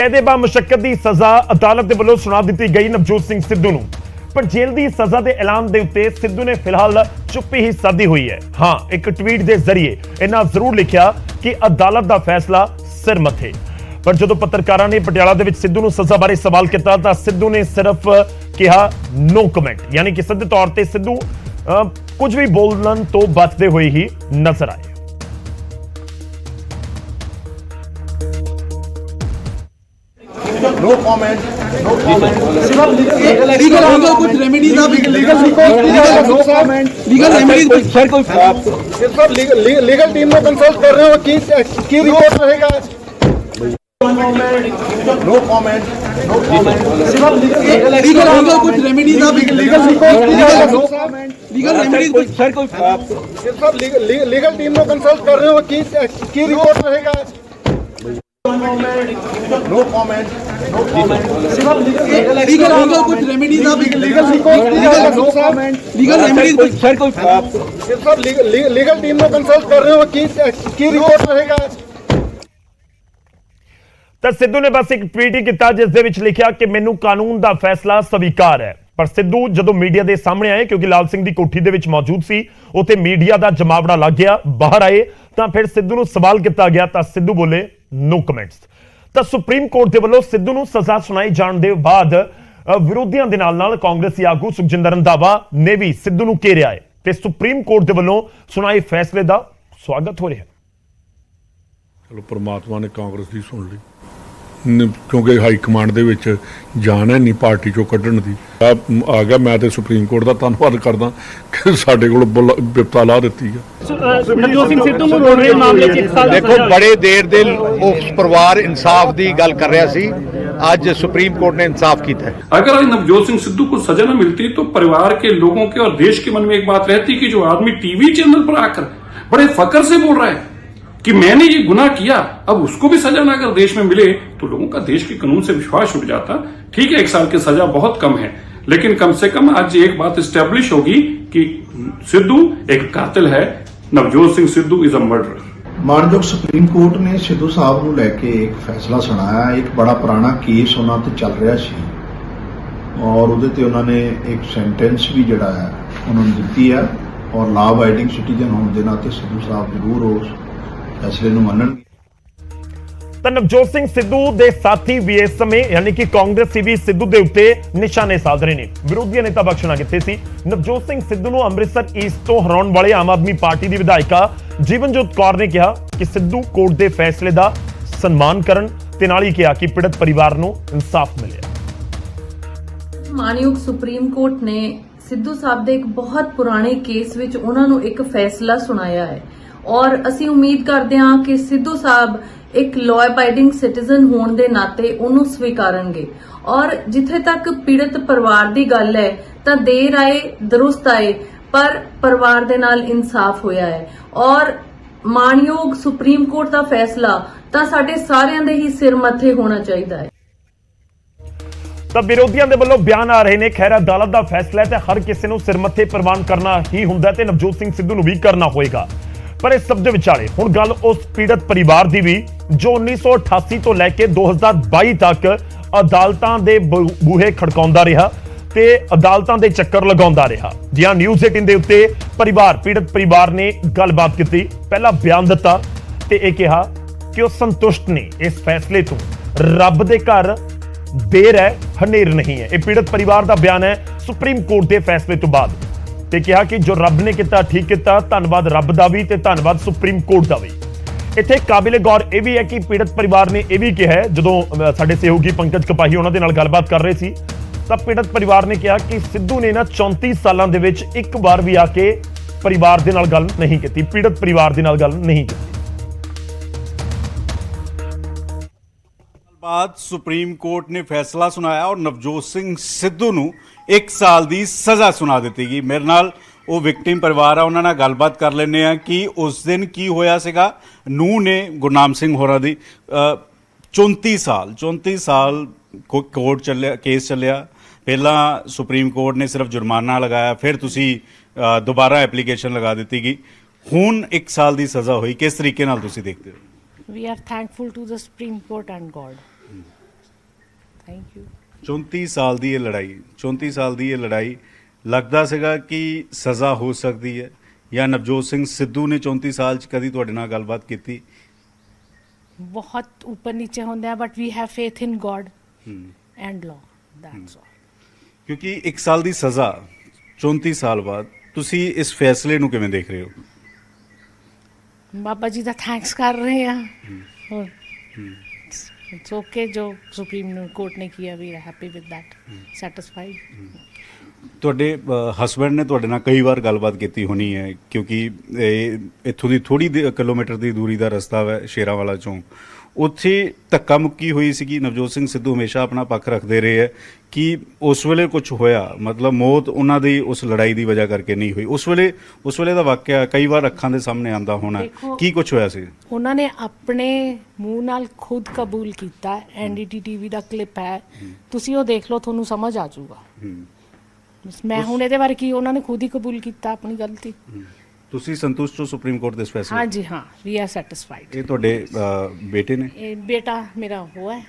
ਇਹਦੇ ਬਾਅਦ ਮੁਸ਼ੱਕਤ ਦੀ ਸਜ਼ਾ ਅਦਾਲਤ ਦੇ ਵੱਲੋਂ ਸੁਣਾ ਦਿੱਤੀ ਗਈ ਨਵਜੋਤ ਸਿੰਘ ਸਿੱਧੂ ਨੂੰ। ਪਰ ਜੇਲ੍ਹ ਦੀ ਸਜ਼ਾ ਦੇ ਐਲਾਨ ਦੇ ਉੱਤੇ ਸਿੱਧੂ ਨੇ ਫਿਲਹਾਲ ਚੁੱਪੀ ਹੀ ਸਾਧੀ ਹੋਈ ਹੈ। ਹਾਂ, ਇੱਕ ਟਵੀਟ ਦੇ ਜ਼ਰੀਏ ਇਹਨਾਂ ਜ਼ਰੂਰ ਲਿਖਿਆ ਕਿ ਅਦਾਲਤ ਦਾ ਫੈਸਲਾ ਸਿਰ ਮੱਥੇ। ਪਰ ਜਦੋਂ ਪੱਤਰਕਾਰਾਂ ਨੇ ਪਟਿਆਲਾ ਦੇ ਵਿੱਚ ਸਿੱਧੂ ਨੂੰ ਸਜ਼ਾ ਬਾਰੇ ਸਵਾਲ ਕੀਤਾ ਤਾਂ ਸਿੱਧੂ ਨੇ ਸਿਰਫ ਕਿਹਾ ਨੋ ਕਮੈਂਟ, ਯਾਨੀ ਕਿ ਸਿੱਧੇ ਤੌਰ ਤੇ ਸਿੱਧੂ ਕੁਝ ਵੀ ਬੋਲਣ ਤੋਂ ਬਚਦੇ ਹੋਏ ਹੀ ਨਜ਼ਰ ਆਏ। No comment. No comment. Legal angle कुछ रेमेडीज आप Legal no comment. Legal remedies sir कोई सिर्फ लीगल टीम में कंसल्ट कर रहे हो की रिपोर्ट रहेगा। No comment. No comment. Legal angle कुछ रेमेडीज आप No comment. लीगल रेमेडीज कुछ सर कोई सिर्फ लीगल टीम में कंसल्ट कर रहे हो की रिपोर्ट रहेगा। No comment. No comment. Legal angle कुछ रेमेडीज आप No comment. लीगल रेमेडीज कुछ सर कोई सिर्फ लीगल टीम में कंसल्ट कर रहे हो की रिपोर्ट रहेगा। ਤਾਂ ਸਿੱਧੂ ਨੇ ਬਸ ਇੱਕ ਟਵੀਟ ਹੀ ਕੀਤਾ ਜਿਸ ਦੇ ਵਿੱਚ ਲਿਖਿਆ ਕਿ ਮੈਨੂੰ ਕਾਨੂੰਨ ਦਾ ਫੈਸਲਾ ਸਵੀਕਾਰ ਹੈ। ਪਰ ਸਿੱਧੂ ਜਦੋਂ ਮੀਡੀਆ ਦੇ ਸਾਹਮਣੇ ਆਏ, ਕਿਉਂਕਿ ਲਾਲ ਸਿੰਘ ਦੀ ਕੋਠੀ ਦੇ ਵਿੱਚ ਮੌਜੂਦ ਸੀ, ਉੱਥੇ ਮੀਡੀਆ ਦਾ ਜਮਾਵੜਾ ਲੱਗ ਗਿਆ, ਬਾਹਰ ਆਏ ਤਾਂ ਫਿਰ ਸਿੱਧੂ ਨੂੰ ਸਵਾਲ ਕੀਤਾ ਗਿਆ ਤਾਂ ਸਿੱਧੂ ਬੋਲੇ ਨੋ ਕਮੈਂਟਸ। ਤਾਂ ਸੁਪਰੀਮ ਕੋਰਟ ਦੇ ਵੱਲੋਂ ਸਿੱਧੂ ਨੂੰ ਸਜ਼ਾ ਸੁਣਾਈ ਜਾਣ ਦੇ ਬਾਅਦ ਵਿਰੋਧੀਆਂ ਦੇ ਨਾਲ ਕਾਂਗਰਸੀ ਆਗੂ ਸੁਖਜਿੰਦਰ ਰੰਧਾਵਾ ਨੇ ਵੀ ਸਿੱਧੂ ਨੂੰ ਘੇਰਿਆ ਹੈ ਤੇ ਸੁਪਰੀਮ ਕੋਰਟ ਦੇ ਵੱਲੋਂ ਸੁਣਾਏ ਫੈਸਲੇ ਦਾ ਸਵਾਗਤ ਹੋ ਰਿਹਾ। ਚਲੋ ਪ੍ਰਮਾਤਮਾ ਨੇ ਕਾਂਗਰਸ ਦੀ ਸੁਣ ਲਈ, ਕਿਉਂਕਿ ਹਾਈ ਕਮਾਂਡ ਦੇ ਵਿੱਚ ਜਾਨ ਹੈ ਨਹੀਂ ਪਾਰਟੀ ਚੋਂ ਕੱਢਣ ਦੀ। ਆ ਗਿਆ, ਮੈਂ ਤੇ ਸੁਪਰੀਮ ਕੋਰਟ ਦਾ ਧੰਨਵਾਦ ਕਰਦਾ ਕਿ ਸਾਡੇ ਕੋਲ ਬਿਪਤਾ ਲਾ ਦਿੱਤੀ ਹੈ। ਨਵਜੋਤ ਸਿੰਘ ਸਿੱਧੂ ਨੂੰ ਰੋਡ ਰੇਜ ਮਾਮਲੇ 'ਚ 1 ਸਾਲ देखो बड़े देर दे उस परिवार इंसाफ की गल कर रहा सी, आज सुप्रीम कोर्ट ने इंसाफ किया है। अगर आज नवजोत सिंह सिद्धू को सजा न मिलती तो परिवार के लोगों के और देश के मन में एक बात रहती कि जो आदमी टीवी चैनल पर आकर बड़े फकर से बोल रहा है कि मैंने ये गुनाह किया, अब उसको भी सजा ना अगर देश में मिले तो लोगों का देश के कानून से विश्वास उठ जाता। ठीक है, 1 साल की सजा बहुत कम है, लेकिन कम से कम आज एक बात स्टैब्लिश होगी कि सिद्धू एक कातिल है, Navjot Singh Sidhu is a murderer. ਮਾਣਯੋਗ ਸੁਪਰੀਮ ਕੋਰਟ ਨੇ ਸਿੱਧੂ ਸਾਹਿਬ ਨੂੰ ਲੈ ਕੇ ਇੱਕ ਫੈਸਲਾ ਸੁਣਾਇਆ। ਇੱਕ ਬੜਾ ਪੁਰਾਣਾ ਕੇਸ ਉਹਨਾਂ ਤੇ ਚੱਲ ਰਿਹਾ ਸੀ ਔਰ ਉਹਦੇ ਤੇ ਉਹਨਾਂ ਨੇ ਇੱਕ ਸੈਂਟੈਂਸ ਵੀ ਜਿਹੜਾ ਹੈ ਉਹਨਾਂ ਨੂੰ ਦਿੱਤੀ ਹੈ ਔਰ ਲਾ ਅਬਾਈਡਿੰਗ ਸਿਟੀਜ਼ਨ ਹੋਣ ਦੇ ਨਾਤੇ ਸਿੱਧੂ ਸਾਹਿਬ ਜ਼ਰੂਰ ਉਸ ਫੈਸਲੇ ਨੂੰ ਮੰਨਣਗੇ। ਤਾਂ ਨਵਜੋਤ ਸਿੰਘ ਸਿੱਧੂ ਦੇ ਸਾਥੀ ਵੀ ਇਸ ਸਮੇਂ ਯਾਨੀ ਕਿ ਕਾਂਗਰਸੀ ਵੀ ਸਿੱਧੂ ਦੇ ਉੱਤੇ ਨਿਸ਼ਾਨੇ ਸਾਧ ਰਹੇ ਨੇ। ਵਿਰੋਧੀ ਨੇਤਾ ਬਖਸ਼ਣਾ ਕਿੱਥੇ ਸੀ? ਨਵਜੋਤ ਸਿੰਘ ਸਿੱਧੂ ਨੂੰ ਅੰਮ੍ਰਿਤਸਰ ਈਸਟ ਤੋਂ ਹਰਾਉਣ ਵਾਲੇ ਆਮ ਆਦਮੀ ਪਾਰਟੀ ਦੀ ਵਿਧਾਇਕਾ ਜੀਵਨਜੋਤ ਕੌਰ ਨੇ ਕਿਹਾ ਕਿ ਸਿੱਧੂ ਕੋਰਟ ਦੇ ਫੈਸਲੇ ਦਾ ਸਨਮਾਨ ਕਰਨ ਤੇ ਨਾਲ ਹੀ ਕਿਹਾ ਕਿ ਪੀੜਤ ਪਰਿਵਾਰ ਨੂੰ ਇਨਸਾਫ ਮਿਲਿਆ। ਮਾਨਯੋਗ ਸੁਪਰੀਮ ਕੋਰਟ ਨੇ ਸਿੱਧੂ ਸਾਹਿਬ ਦੇ ਇੱਕ ਬਹੁਤ ਪੁਰਾਣੇ ਕੇਸ ਵਿੱਚ ਉਹਨਾਂ ਨੂੰ ਇੱਕ ਫੈਸਲਾ ਸੁਣਾਇਆ ਹੈ ਔਰ ਅਸੀਂ ਉਮੀਦ ਕਰਦੇ ਹਾਂ ਕਿ ਸਿੱਧੂ ਸਾਹਿਬ ਇੱਕ ਲਾਅ ਅਬਾਈਡਿੰਗ ਸਿਟੀਜ਼ਨ ਹੋਣ ਦੇ ਨਾਤੇ ਉਹਨੂੰ ਸਵੀਕਾਰਨਗੇ ਔਰ ਜਿੱਥੇ ਤੱਕ ਪੀੜਤ ਪਰਿਵਾਰ ਦੀ ਗੱਲ ਹੈ ਤਾਂ ਦੇਰ ਆਏ ਦਰੁਸਤ ਆਏ, ਪਰ ਪਰਿਵਾਰ ਦੇ ਨਾਲ ਇਨਸਾਫ ਹੋਇਆ ਹੈ ਔਰ ਮਾਨਯੋਗ ਸੁਪਰੀਮ ਕੋਰਟ ਦਾ ਫੈਸਲਾ ਤਾਂ ਸਾਡੇ ਸਾਰਿਆਂ ਦੇ ਹੀ ਸਿਰ ਮੱਥੇ ਹੋਣਾ ਚਾਹੀਦਾ ਹੈ। ਤਾਂ ਵਿਰੋਧੀਆਂ ਦੇ ਵੱਲੋਂ ਬਿਆਨ ਆ ਰਹੇ ਨੇ, ਖੈਰ ਅਦਾਲਤ ਦਾ ਫੈਸਲਾ ਹੈ ਤੇ ਹਰ ਕਿਸੇ ਨੂੰ ਸਿਰ ਮੱਥੇ ਪ੍ਰਵਾਨ ਕਰਨਾ ਹੀ ਹੁੰਦਾ ਤੇ ਨਵਜੋਤ ਸਿੰਘ ਸਿੱਧੂ ਨੂੰ ਵੀ ਕਰਨਾ ਹੋਏਗਾ। ਪਰ ਇਸ ਸਭ ਦੇ ਵਿਚਾਲੇ ਹੁਣ ਗੱਲ ਉਸ ਪੀੜਤ ਪਰਿਵਾਰ ਦੀ ਵੀ ਜੋ 1988 ਤੋਂ ਲੈ ਕੇ 2022 ਤੱਕ ਅਦਾਲਤਾਂ ਦੇ ਬੂਹੇ ਖੜਕਾਉਂਦਾ ਰਿਹਾ ਤੇ ਅਦਾਲਤਾਂ ਦੇ ਚੱਕਰ ਲਗਾਉਂਦਾ ਰਿਹਾ। ਜੀ ਹਾਂ, ਨਿਊਜ਼ 18 ਦੇ ਉੱਤੇ ਪੀੜਤ ਪਰਿਵਾਰ ਨੇ ਗੱਲਬਾਤ ਕੀਤੀ, ਪਹਿਲਾ ਬਿਆਨ ਦਿੱਤਾ ਤੇ ਇਹ ਕਿਹਾ ਕਿ ਉਹ ਸੰਤੁਸ਼ਟ ਨੇ ਇਸ ਫੈਸਲੇ ਤੋਂ। ਰੱਬ ਦੇ ਘਰ ਦੇਰ ਹੈ, ਹਨੇਰ ਨਹੀਂ ਹੈ। ਇਹ ਪੀੜਤ ਪਰਿਵਾਰ ਦਾ ਬਿਆਨ ਹੈ ਸੁਪਰੀਮ ਕੋਰਟ ਦੇ ਫੈਸਲੇ ਤੋਂ ਬਾਅਦ ਤੇ ਕਿਹਾ ਕਿ ਜੋ ਰੱਬ ਨੇ ਕੀਤਾ ਠੀਕ ਕੀਤਾ, ਧੰਨਵਾਦ ਰੱਬ ਦਾ ਵੀ ਤੇ ਧੰਨਵਾਦ ਸੁਪਰੀਮ ਕੋਰਟ ਦਾ ਵੀ। ਇੱਥੇ ਕਾਬਿਲੇ ਗੌਰ ਇਹ ਵੀ ਹੈ ਕਿ ਪੀੜਤ ਪਰਿਵਾਰ ਨੇ ਇਹ ਵੀ ਕਿਹਾ, ਜਦੋਂ ਸਾਡੇ ਸਹਿਯੋਗੀ ਪੰਕਜ ਕਪਾਹੀ ਉਹਨਾਂ ਦੇ ਨਾਲ ਗੱਲਬਾਤ ਕਰ ਰਹੇ ਸੀ ਤਾਂ ਪੀੜਤ ਪਰਿਵਾਰ ਨੇ ਕਿਹਾ ਕਿ ਸਿੱਧੂ ਨੇ ਨਾ 34 ਸਾਲਾਂ ਦੇ ਵਿੱਚ ਇੱਕ ਵਾਰ ਵੀ ਆ ਕੇ ਪਰਿਵਾਰ ਦੇ ਨਾਲ ਗੱਲ ਨਹੀਂ ਕੀਤੀ, ਪੀੜਤ ਪਰਿਵਾਰ ਦੇ ਨਾਲ ਗੱਲ ਨਹੀਂ ਕੀਤੀ। बाद सुप्रीम कोर्ट ने फैसला सुनाया और नवजोत सिंह सिद्धू ਨੂੰ 1 ਸਾਲ ਦੀ ਸਜ਼ਾ ਸੁਣਾ ਦਿੱਤੀ ਗਈ। ਮੇਰੇ ਨਾਲ ਉਹ ਵਿਕਟਿਮ ਪਰਿਵਾਰ ਆ, ਉਹਨਾਂ ਨਾਲ ਗੱਲਬਾਤ ਕਰ ਲੈਂਦੇ ਆ ਕਿ ਉਸ ਦਿਨ ਕੀ ਹੋਇਆ ਸੀਗਾ। ਨੂੰਹ ਨੇ ਗੁਰਨਾਮ ਸਿੰਘ ਹੋਰਾਂ ਦੀ 34 ਸਾਲ ਕੋਰਟ ਚੱਲਿਆ, ਕੇਸ ਚੱਲਿਆ। ਪਹਿਲਾਂ ਸੁਪਰੀਮ ਕੋਰਟ ਨੇ ਸਿਰਫ ਜੁਰਮਾਨਾ ਲਗਾਇਆ, ਫਿਰ ਤੁਸੀਂ ਦੁਬਾਰਾ ਐਪਲੀਕੇਸ਼ਨ ਲਗਾ ਦਿੱਤੀ ਗਈ, ਹੁਣ 1 ਸਾਲ ਦੀ ਸਜ਼ਾ ਹੋਈ। ਕਿਸ ਤਰੀਕੇ ਨਾਲ ਤੁਸੀਂ ਦੇਖਦੇ ਹੋ? We are thankful to the Supreme Court and God. Thank you. 34 ਸਾਲ ਦੀ ਇਹ ਲੜਾਈ ਲੱਗਦਾ ਸੀਗਾ ਕਿ ਸਜ਼ਾ ਹੋ ਸਕਦੀ ਹੈ, ਜਾਂ ਨਵਜੋਤ ਸਿੰਘ ਸਿੱਧੂ ਨੇ 34 ਸਾਲ 'ਚ ਕਦੀ ਤੁਹਾਡੇ ਨਾਲ ਗੱਲਬਾਤ ਕੀਤੀ? ਬਹੁਤ ਉੱਪਰ ਨੀਚੇ ਹੁੰਦੇ ਆ, but we have faith in God and law, that's all. ਕਿਉਂਕਿ 1 ਸਾਲ ਦੀ ਸਜ਼ਾ 34 ਸਾਲ ਬਾਅਦ, ਤੁਸੀਂ ਇਸ ਫੈਸਲੇ ਨੂੰ ਕਿਵੇਂ ਦੇਖ ਰਹੇ ਹੋ? ਬਾਬਾ ਜੀ ਦਾ ਥੈਂਕਸ ਕਰ ਰਹੇ ਆ। ਇਟਸ ਓਕੇ, ਜੋ ਸੁਪਰੀਮ ਕੋਰਟ ਨੇ ਕੀਤਾ, we are happy with that, satisfied. ਤੁਹਾਡੇ ਹਸਬੈਂਡ ਨੇ ਤੁਹਾਡੇ ਨਾਲ ਕਈ ਵਾਰ ਗੱਲਬਾਤ ਕੀਤੀ ਹੋਣੀ ਹੈ, ਕਿਉਂਕਿ ਇੱਥੋਂ ਦੀ ਥੋੜੀ ਕਿਲੋਮੀਟਰ ਦੀ ਦੂਰੀ ਦਾ ਰਸਤਾ ਹੈ ਸ਼ੇਰਾਂਵਾਲਾ ਚੌਂਕ, ਉੱਥੇ ਧੱਕਾ ਮੁੱਕੀ ਹੋਈ ਸੀਗੀ। ਨਵਜੋਤ ਸਿੰਘ ਸਿੱਧੂ ਹਮੇਸ਼ਾ ਆਪਣਾ ਪੱਖ ਰੱਖਦੇ ਰਹੇ ਹੈ ਕਿ ਉਸ ਵੇਲੇ ਕੁਝ ਹੋਇਆ, ਮਤਲਬ ਮੌਤ ਉਹਨਾਂ ਦੀ ਉਸ ਲੜਾਈ ਦੀ ਵਜ੍ਹਾ ਕਰਕੇ ਨਹੀਂ ਹੋਈ। ਉਸ ਵੇਲੇ ਦਾ ਵਾਕਿਆ ਕਈ ਵਾਰ ਅੱਖਾਂ ਦੇ ਸਾਹਮਣੇ ਆਉਂਦਾ ਹੋਣਾ, ਕੀ ਕੁਝ ਹੋਇਆ ਸੀ? ਉਹਨਾਂ ਨੇ ਆਪਣੇ ਮੂੰਹ ਨਾਲ ਖੁਦ ਕਬੂਲ ਕੀਤਾ। ਐਨਡੀਟੀ ਟੀਵੀ ਦਾ ਕਲਿੱਪ ਹੈ, ਤੁਸੀਂ ਉਹ ਦੇਖ ਲਓ, ਤੁਹਾਨੂੰ ਸਮਝ ਆ ਜਾਊਗਾ। ਮੈਂ ਹੁਣ ਇਹਦੇ ਬਾਰੇ ਕੀ, ਉਹਨਾਂ ਨੇ ਖੁਦ ਹੀ ਕਬੂਲ ਕੀਤਾ ਆਪਣੀ ਗਲਤੀ। ਤੁਸੀਂ ਸੰਤੁਸ਼ਟ ਹੋ ਸੁਪਰੀਮ ਕੋਰਟ ਦੇ ਇਸ ਫੈਸਲੇ? ਹਾਂਜੀ ਹਾਂ, ਵੀ ਆਰ ਸੈਟੀਸਫਾਈਡ। ਇਹ ਤੁਹਾਡੇ ਬੇਟੇ ਨੇ? ਇਹ ਬੇਟਾ ਮੇਰਾ ਉਹ ਹੈ,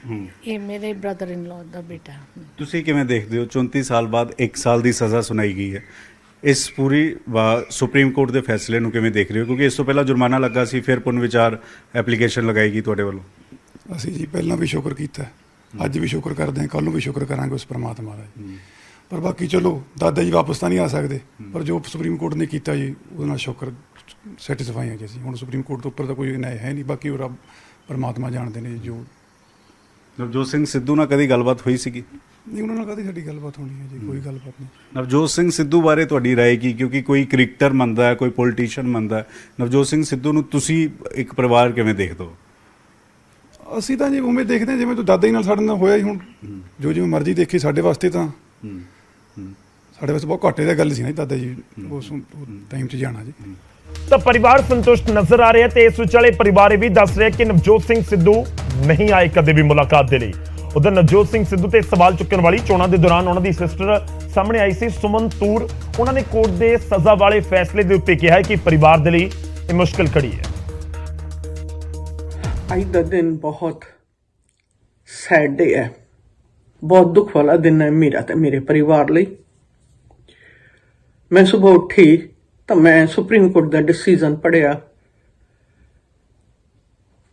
ਇਹ ਮੇਰੇ ਬ੍ਰਦਰ ਇਨ ਲਾਅ ਦਾ ਬੇਟਾ। ਤੁਸੀਂ ਕਿਵੇਂ ਦੇਖਦੇ ਹੋ 34 ਸਾਲ ਬਾਅਦ 1 ਸਾਲ ਦੀ ਸਜ਼ਾ ਸੁਣਾਈ ਗਈ ਹੈ, ਇਸ ਪੂਰੀ ਸੁਪਰੀਮ ਕੋਰਟ ਦੇ ਫੈਸਲੇ ਨੂੰ ਕਿਵੇਂ ਦੇਖ ਰਹੇ ਹੋ? ਕਿਉਂਕਿ ਇਸ ਤੋਂ ਪਹਿਲਾਂ ਜੁਰਮਾਨਾ ਲੱਗਾ ਸੀ, ਫਿਰ ਪੁਨਰ ਵਿਚਾਰ ਐਪਲੀਕੇਸ਼ਨ ਲਗਾਈ ਗਈ ਤੁਹਾਡੇ ਵੱਲੋਂ। ਅਸੀਂ ਜੀ ਪਹਿਲਾਂ ਵੀ ਸ਼ੁਕਰ ਕੀਤਾ, ਅੱਜ ਵੀ ਸ਼ੁਕਰ ਕਰਦੇ ਹਾਂ, ਕੱਲ੍ਹ ਨੂੰ ਵੀ ਸ਼ੁਕਰ ਕਰਾਂਗੇ ਉਸ ਪਰਮਾਤਮਾ ਦਾ। ਪਰ ਬਾਕੀ ਚਲੋ ਦਾਦਾ ਜੀ ਵਾਪਸ ਤਾਂ ਨਹੀਂ ਆ ਸਕਦੇ, ਪਰ ਜੋ ਸੁਪਰੀਮ ਕੋਰਟ ਨੇ ਕੀਤਾ ਜੀ ਉਹਦੇ ਨਾਲ ਸ਼ੁਕਰ ਸੈਟੀਸਫਾਈ ਹਾਂ ਜੀ ਅਸੀਂ। ਹੁਣ ਸੁਪਰੀਮ ਕੋਰਟ ਤੋਂ ਉੱਪਰ ਤਾਂ ਕੋਈ ਨਿਆਂ ਹੈ ਨਹੀਂ, ਬਾਕੀ ਉਹ ਰੱਬ ਪਰਮਾਤਮਾ ਜਾਣਦੇ ਨੇ। ਜੋ ਨਵਜੋਤ ਸਿੰਘ ਸਿੱਧੂ ਨਾਲ ਕਦੀ ਗੱਲਬਾਤ ਹੋਈ ਸੀਗੀ? ਨਹੀਂ, ਉਹਨਾਂ ਨਾਲ ਕਦੀ ਸਾਡੀ ਗੱਲਬਾਤ ਹੋਣੀ ਹੈ ਜੀ, ਕੋਈ ਗੱਲਬਾਤ ਨਹੀਂ। ਨਵਜੋਤ ਸਿੰਘ ਸਿੱਧੂ ਬਾਰੇ ਤੁਹਾਡੀ ਰਾਏ ਕੀ? ਕਿਉਂਕਿ ਕੋਈ ਕ੍ਰਿਕਟਰ ਮੰਨਦਾ ਹੈ, ਕੋਈ ਪੋਲੀਟੀਸ਼ੀਅਨ ਮੰਨਦਾ ਹੈ, ਨਵਜੋਤ ਸਿੰਘ ਸਿੱਧੂ ਨੂੰ ਤੁਸੀਂ ਇੱਕ ਪਰਿਵਾਰ ਕਿਵੇਂ ਦੇਖਦੇ ਹੋ? ਅਸੀਂ ਤਾਂ ਜੀ ਉਵੇਂ ਦੇਖਦੇ ਹਾਂ ਜਿਵੇਂ ਤੋਂ ਦਾਦਾ ਜੀ ਨਾਲ ਸਾਡੇ ਨਾਲ ਹੋਇਆ ਹੀ। ਹੁਣ ਜੋ ਜਿਵੇਂ ਮਰਜ਼ੀ ਦੇਖੀ, ਸਾਡੇ ਵਾਸਤੇ ਤਾਂ ਸਾਡੇ ਵਾਸਤੇ ਬਹੁਤ ਘਾਟੇ ਦੀ ਗੱਲ ਸੀ ਨਾ ਦਾਦਾ ਜੀ ਉਸ ਟਾਈਮ 'ਚ ਜਾਣਾ ਜੀ। ਤਾਂ ਪਰਿਵਾਰ ਸੰਤੁਸ਼ਟ ਨਜ਼ਰ ਆ ਰਿਹਾ ਤੇ ਇਸ ਵਿਚਾਲੇ ਪਰਿਵਾਰ ਇਹ ਵੀ ਦੱਸ ਰਿਹਾ ਕਿ ਨਵਜੋਤ ਸਿੰਘ ਸਿੱਧੂ ਨਹੀਂ ਆਏ ਕਦੇ ਵੀ ਮੁਲਾਕਾਤ ਦੇ ਲਈ। ਉਧਰ ਨਵਜੋਤ ਸਿੰਘ ਸਿੱਧੂ ਤੇ ਸਵਾਲ ਚੁੱਕਣ ਵਾਲੀ ਚੋਣਾਂ ਦੇ ਦੌਰਾਨ ਉਹਨਾਂ ਦੀ ਸਿਸਟਰ ਸਾਹਮਣੇ ਆਈ ਸੀ, ਸੁਮਨ ਤੂਰ। ਉਹਨਾਂ ਨੇ ਕੋਰਟ ਦੇ ਸਜ਼ਾ ਵਾਲੇ ਫੈਸਲੇ ਦੇ ਉੱਤੇ ਕਿਹਾ ਹੈ ਕਿ ਪਰਿਵਾਰ ਦੇ ਲਈ ਇਹ ਮੁਸ਼ਕਲ ਘੜੀ ਹੈ। ਅੱਜ ਦਾ ਦਿਨ ਬਹੁਤ ਸੈਡ ਡੇ ਹੈ, ਬਹੁਤ ਦੁੱਖ ਵਾਲਾ ਦਿਨ ਹੈ ਮੇਰਾ ਤੇ ਮੇਰੇ ਪਰਿਵਾਰ ਲਈ। ਮੈਂ ਸਵੇਰ ਉੱਠੀ ਤਾਂ ਮੈਂ ਸੁਪਰੀਮ ਕੋਰਟ ਦਾ ਡਿਸੀਜਨ ਪੜ੍ਹਿਆ।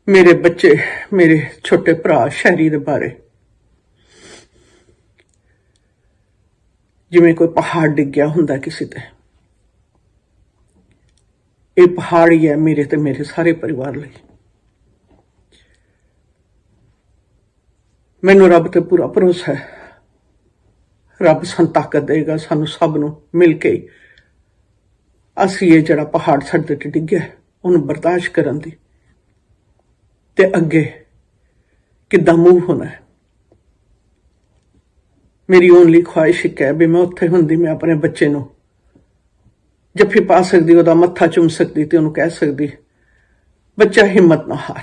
ਮੇਰੇ ਬੱਚੇ, ਮੇਰੇ ਛੋਟੇ ਭਰਾ ਸ਼ਹਿਰੀ ਦੇ ਬਾਰੇ, ਜਿਵੇਂ ਕੋਈ ਪਹਾੜ ਡਿੱਗ ਗਿਆ ਹੁੰਦਾ ਕਿਸੇ ਤੇ। ਇਹ ਪਹਾੜ ਹੀ ਹੈ ਮੇਰੇ ਤੇ ਮੇਰੇ ਸਾਰੇ ਪਰਿਵਾਰ ਲਈ। ਮੈਨੂੰ ਰੱਬ ਤੇ ਪੂਰਾ ਭਰੋਸਾ ਹੈ, ਰੱਬ ਸਾਨੂੰ ਤਾਕਤ ਦੇਗਾ, ਸਾਨੂੰ ਸਭ ਨੂੰ ਮਿਲ ਕੇ ਅਸੀਂ ਇਹ ਜਿਹੜਾ ਪਹਾੜ ਸਾਡੇ ਤੇ ਡਿੱਗਿਆ ਉਹਨੂੰ ਬਰਦਾਸ਼ਤ ਕਰਨ ਦੀ ਤੇ ਅੱਗੇ ਕਿੱਦਾਂ ਮੂਵ ਹੋਣਾ ਹੈ। ਮੇਰੀ ਓਨਲੀ ਖੁਆਇਸ਼ ਹੈ ਵੀ ਮੈਂ ਉੱਥੇ ਹੁੰਦੀ, ਮੈਂ ਆਪਣੇ ਬੱਚੇ ਨੂੰ ਜੱਫੀ ਪਾ ਸਕਦੀ, ਉਹਦਾ ਮੱਥਾ ਚੁੰਮ ਸਕਦੀ ਤੇ ਉਹਨੂੰ ਕਹਿ ਸਕਦੀ, ਬੱਚਾ ਹਿੰਮਤ ਨਾ ਹਾਰ।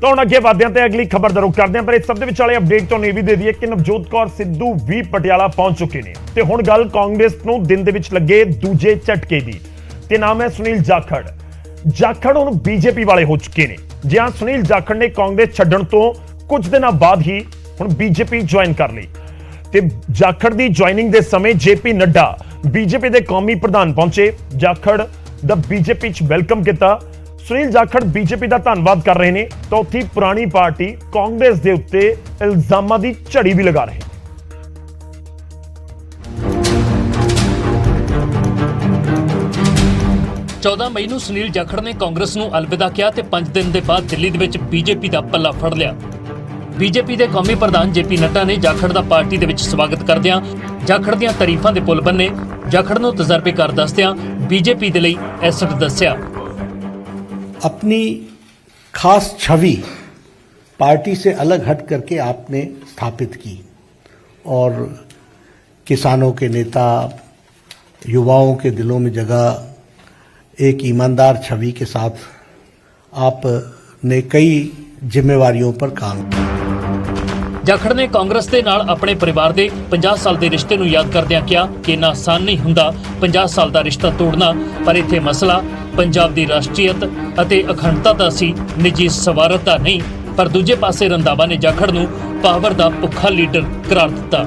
ਤਾਂ ਹੁਣ ਅੱਗੇ ਵਧਦੇ ਹਾਂ ਤੇ ਅਗਲੀ ਖਬਰ ਦਾ ਰੁਖ ਕਰਦੇ ਹਾਂ, ਪਰ ਇਸ ਸਭ ਦੇ ਵਿਚਾਲੇ ਅਪਡੇਟ ਤੁਹਾਨੂੰ ਇਹ ਵੀ ਦੇ ਦਈਏ ਕਿ ਨਵਜੋਤ ਕੌਰ ਸਿੱਧੂ ਵੀ ਪਟਿਆਲਾ ਪਹੁੰਚ ਚੁੱਕੇ ਨੇ ਤੇ ਹੁਣ ਗੱਲ ਕਾਂਗਰਸ ਨੂੰ ਦਿਨ ਦੇ ਵਿੱਚ ਲੱਗੇ ਦੂਜੇ ਝਟਕੇ ਦੀ, ਤੇ ਨਾਮ ਹੈ ਸੁਨੀਲ ਜਾਖੜ। ਜਾਖੜ ਹੁਣ ਬੀਜੇਪੀ ਵਾਲੇ ਹੋ ਚੁੱਕੇ ਨੇ। ਜੀ ਹਾਂ, ਸੁਨੀਲ ਜਾਖੜ ਨੇ ਕਾਂਗਰਸ ਛੱਡਣ ਤੋਂ ਕੁਝ ਦਿਨਾਂ ਬਾਅਦ ਹੀ ਹੁਣ ਬੀਜੇਪੀ ਜੁਆਇਨ ਕਰ ਲਈ ਤੇ ਜਾਖੜ ਦੀ ਜੁਆਇਨਿੰਗ ਦੇ ਸਮੇਂ ਜੇਪੀ ਨੱਡਾ ਬੀਜੇਪੀ ਦੇ ਕੌਮੀ ਪ੍ਰਧਾਨ ਪਹੁੰਚੇ। ਜਾਖੜ ਦਾ ਬੀਜੇਪੀ 'ਚ ਵੈਲਕਮ ਕੀਤਾ। ਸੁਨੀਲ ਜਾਖੜ ਬੀਜੇਪੀ ਦਾ ਧੰਨਵਾਦ ਕਰ ਰਹੇ ਨੇ ਤਾਂ ਉੱਥੇ ਪੁਰਾਣੀ ਪਾਰਟੀ ਕਾਂਗਰਸ ਦੇ ਉੱਤੇ ਇਲਜ਼ਾਮਾਂ ਦੀ ਝੜੀ ਵੀ ਲਗਾ ਰਹੇ। 14 ਮਈ ਨੂੰ ਸੁਨੀਲ ਜਾਖੜ ਨੇ ਕਾਂਗਰਸ ਨੂੰ ਅਲਵਿਦਾ ਕਿਹਾ ਤੇ 5 ਦਿਨ ਦੇ ਬਾਅਦ ਦਿੱਲੀ ਦੇ ਵਿੱਚ ਬੀਜੇਪੀ ਦਾ ਪੱਲਾ ਫੜ ਲਿਆ। ਬੀਜੇਪੀ ਦੇ ਕੌਮੀ ਪ੍ਰਧਾਨ ਜੇਪੀ ਨੱਡਾ ਨੇ ਜਾਖੜ ਦਾ ਪਾਰਟੀ ਦੇ ਵਿੱਚ ਸਵਾਗਤ ਕਰਦਿਆਂ ਜਾਖੜ ਦੀਆਂ ਤਾਰੀਫਾਂ ਦੇ ਪੁੱਲ ਬੰਨੇ। ਜਾਖੜ ਨੂੰ ਤਜਰਬੇਕਾਰ ਦੱਸਦਿਆਂ ਬੀਜੇਪੀ ਦੇ ਲਈ ਐਸਟ ਦੱਸਿਆ। अपनी खास छवि पार्टी से अलग हट करके आपने स्थापित की और किसानों के नेता, युवाओं के दिलों में जगह एक ईमानदार छवि के साथ आपने कई जिम्मेवारियों पर काम किया। ਜਾਖੜ ਨੇ ਕਾਂਗਰਸ ਦੇ ਨਾਲ ਆਪਣੇ ਪਰਿਵਾਰ ਦੇ 50 ਸਾਲ ਦੇ ਰਿਸ਼ਤੇ ਨੂੰ ਯਾਦ ਕਰਦਿਆਂ ਕਿਹਾ ਕਿ ਇੰਨਾ ਆਸਾਨ ਨਹੀਂ ਹੁੰਦਾ 50 ਸਾਲ ਦਾ ਰਿਸ਼ਤਾ ਤੋੜਨਾ, ਪਰ ਇੱਥੇ ਮਸਲਾ ਪੰਜਾਬ ਦੀ ਰਾਸ਼ਟਰੀਅਤ ਅਤੇ ਅਖੰਡਤਾ ਦਾ ਸੀ, ਨਿੱਜੀ ਸਵਾਰਥਤਾ ਨਹੀਂ। ਪਰ ਦੂਜੇ ਪਾਸੇ ਰੰਧਾਵਾ ਨੇ ਜਾਖੜ ਨੂੰ ਪਾਵਰ ਦਾ ਭੁੱਖਾ ਲੀਡਰ ਕਰਾਰ ਦਿੱਤਾ।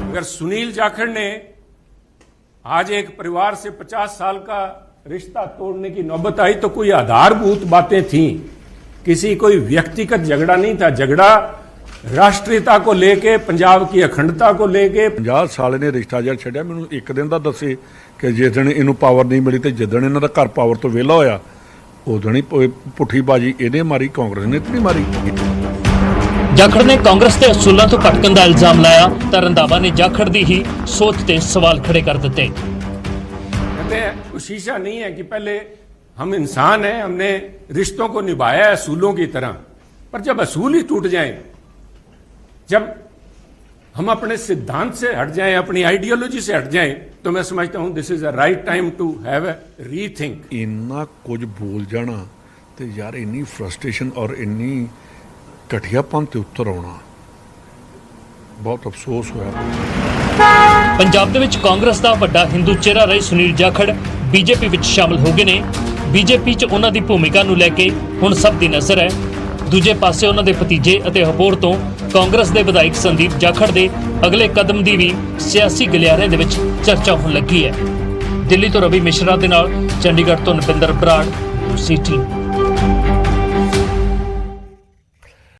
अगर सुनील जाखड़ ने आज एक परिवार से 50 साल का रिश्ता तोड़ने की नौबत आई तो कोई आधारभूत बातें थीं, किसी कोई व्यक्तिगत झगड़ा नहीं था। झगड़ा राष्ट्रीयता को लेके, पंजाब की अखंडता को लेके। 50 ਸਾਲ ਨੇ ਰਿਸ਼ਤਾ ਜਿਹੜਾ ਛੱਡਿਆ, ਮੈਨੂੰ ਇੱਕ ਦਿਨ ਦਾ ਦੱਸੇ ਕਿ ਜਿਸ ਦਿਨ ਇਹਨੂੰ ਪਾਵਰ ਨਹੀਂ ਮਿਲੀ ਤੇ ਜਿੱਦਣ ਇਹਨਾਂ ਦਾ ਘਰ ਪਾਵਰ ਤੋਂ ਵਿਹਲਾ ਹੋਇਆ ਉਦੋਂ ਹੀ ਪੁੱਠੀ ਬਾਜੀ ਇਹਨੇ ਮਾਰੀ, ਕਾਂਗਰਸ ਨੇ ਤੇ ਨਹੀਂ ਮਾਰੀ। ਜਾਖੜ ਨੇ ਕਾਂਗਰਸ ਦੇ ਅਸੂਲਾਂ ਤੋਂ ਭਟਕਣ ਦਾ ਇਲਜ਼ਾਮ ਲਾਇਆ ਤਾਂ ਰੰਧਾਵਾ ਨੇ ਜਾਖੜ ਦੀ ਹੀ ਸੋਚ ਤੇ ਸਵਾਲ ਖੜੇ ਕਰ ਦਿੱਤੇ। कहते हैं कोई शीशा नहीं है कि पहले हम इंसान हैं, हमने रिश्तों को निभाया है असूलों की तरह, पर जब असूल ही टूट जाएं, जब हम अपने सिद्धांत से हट जाएं, अपनी आइडियोलॉजी से हट जाएं, तो मैं समझता हूं this is a right time to have a rethink. ਇੰਨਾ ਕੁਝ ਬੋਲ ਜਾਣਾ ਤੇ ਯਾਰ ਇੰਨੀ ਫਰਸਟ੍ਰੇਸ਼ਨ ਔਰ ਇੰਨੀ ਘਟੀਆਪਨ ਤੇ ਉੱਤਰ ਆਉਣਾ ਬਹੁਤ ਅਫਸੋਸ ਹੋਇਆ। ਪੰਜਾਬ ਦੇ ਵਿੱਚ ਕਾਂਗਰਸ ਦਾ ਵੱਡਾ ਹਿੰਦੂ ਚਿਹਰਾ ਰਹੇ ਸੁਨੀਲ ਜਾਖੜ ਬੀਜੇਪੀ ਵਿੱਚ ਸ਼ਾਮਲ ਹੋ ਗਏ ਨੇ। ਬੀਜੇਪੀ 'ਚ ਉਹਨਾਂ ਦੀ ਭੂਮਿਕਾ ਨੂੰ ਲੈ ਕੇ ਹੁਣ ਸਭ ਦੀ ਨਜ਼ਰ ਹੈ। ਦੂਜੇ ਪਾਸੇ ਉਹਨਾਂ ਦੇ ਭਤੀਜੇ ਅਤੇ ਹਬੋਰ ਤੋਂ ਕਾਂਗਰਸ ਦੇ ਵਿਧਾਇਕ ਸੰਦੀਪ ਜਾਖੜ ਦੇ ਅਗਲੇ ਕਦਮ ਦੀ ਵੀ ਸਿਆਸੀ ਗਲਿਆਰਿਆਂ ਦੇ ਵਿੱਚ ਚਰਚਾ ਹੋਣ ਲੱਗੀ ਹੈ। ਦਿੱਲੀ ਤੋਂ ਰਵੀ ਮਿਸ਼ਰਾ ਦੇ ਨਾਲ ਚੰਡੀਗੜ੍ਹ ਤੋਂ ਨਵਿੰਦਰ ਬਰਾੜ, ਸਿਟੀ।